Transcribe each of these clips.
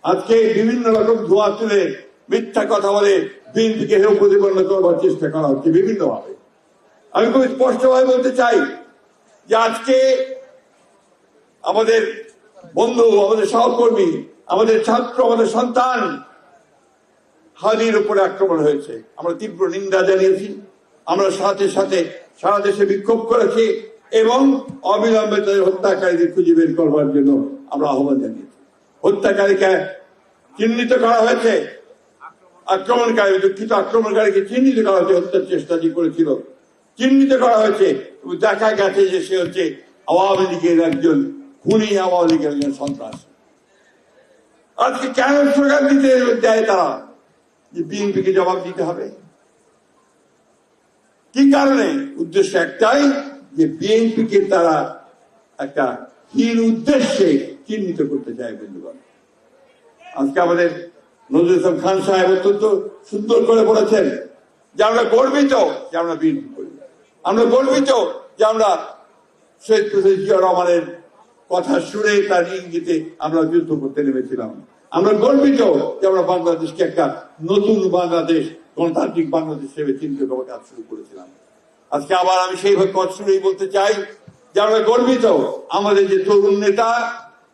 আজকে বিভিন্ন রকম ধোয়া তুলে মিথ্যা কথা বলে বিএনপিকে হেয় প্রতিপন্ন করবার চেষ্টা করা হচ্ছে বিভিন্ন ভাবে। আমি খুব স্পষ্টভাবে বলতে চাই যে আজকে আমাদের বন্ধু, আমাদের সহকর্মী, আমাদের ছাত্র, আমাদের সন্তান হাদির উপরে আক্রমণ হয়েছে। আমরা তীব্র নিন্দা জানিয়েছি। আমরা সাথে সাথে সারা দেশে বিক্ষোভ করেছি এবং অবিলম্বে তাদের হত্যাকারীদের খুঁজে বের করবার জন্য আমরা আহ্বান জানিয়েছি। হত্যাকারীকে চিহ্নিত করা হয়েছে, আক্রমণকারীকে চিহ্নিত করা হয়েছে, হত্যার চেষ্টা যে করেছিল চিহ্নিত করা হয়েছে। দেখা গেছে যে সে হচ্ছে আওয়ামী লীগের একজন খুনি, আওয়ামী লীগের একজন সন্ত্রাস। আজকে কেন স্লোগান দিতে দেয় তারা যে বিএনপিকে জবাব দিতে হবে? কি কারণে? উদ্দেশ্য একটাই যে বিএনপিকে তারা একটা হীন উদ্দেশ্যে চিহ্নিত করতে চায়। বন্ধুগণ, আজকে আমাদের নজরুল ইসলাম খান সাহেব অত্যন্ত সুন্দর করে বলেছেন যে আমরা গর্বিত যে আমরা বিএনপি করি, আমরা গর্বিত যে আমরা শহীদ প্রেসিডেন্ট জিয়া রহমানের কথা শুনে তার ইঙ্গিতে আমরা যুদ্ধ করতে নেমেছিলাম। আমরা গর্বিত যে আমরা বাংলাদেশকে একটা নতুন বাংলাদেশ, গণতান্ত্রিক বাংলাদেশ হিসেবে চিন্তা করার কাজ শুরু করেছিলাম। আজকে আবার আমি সেইভাবে কথা শুনেই বলতে চাই যে আমরা গর্বিত আমাদের যে তরুণ নেতা,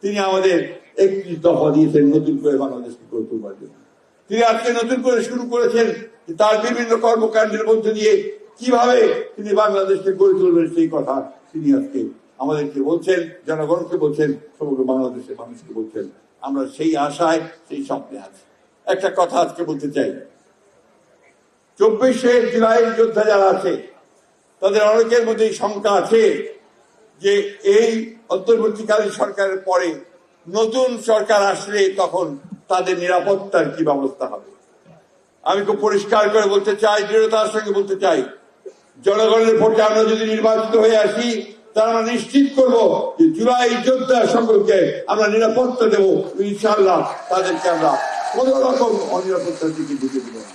তিনি আমাদের 31 দফা দিয়েছেন নতুন করে বাংলাদেশকে গড়ে তোলবার জন্য। তিনি আজকে নতুন করে শুরু করেছেন তার বিভিন্ন কর্মকাণ্ডের মধ্যে দিয়ে কিভাবে তিনি বাংলাদেশকে গড়ে তুলবেন সেই কথা তিনি আজকে আমাদেরকে বলছেন, জনগণকে বলছেন, সমগ্র বাংলাদেশের মানুষকে বলছেন। আমরা সেই আশায়, সেই স্বপ্নে আছি। একটা কথা আজকে বলতে চাই, 24শে জুলাইয়ের যোদ্ধা যারা আছে তাদের অনেকের মধ্যে শঙ্কা আছে যে এই অন্তর্বর্তীকালীন সরকারের পরে নতুন সরকার আসলে তখন তাদের নিরাপত্তার কি ব্যবস্থা হবে। আমি খুব পরিষ্কার করে বলতে চাই, দৃঢ়তার সঙ্গে বলতে চাই, জনগণের ভোটে আমরা যদি নির্বাচিত হয়ে আসি তাহলে আমরা নিশ্চিত করবো যে জুলাই যোদ্ধা সকলকে আমরা নিরাপত্তা দেবো। ইনশাআল্লাহ তাদেরকে আমরা কোন রকম অনিরাপত্তার দিকে ঢুকে দেবো না।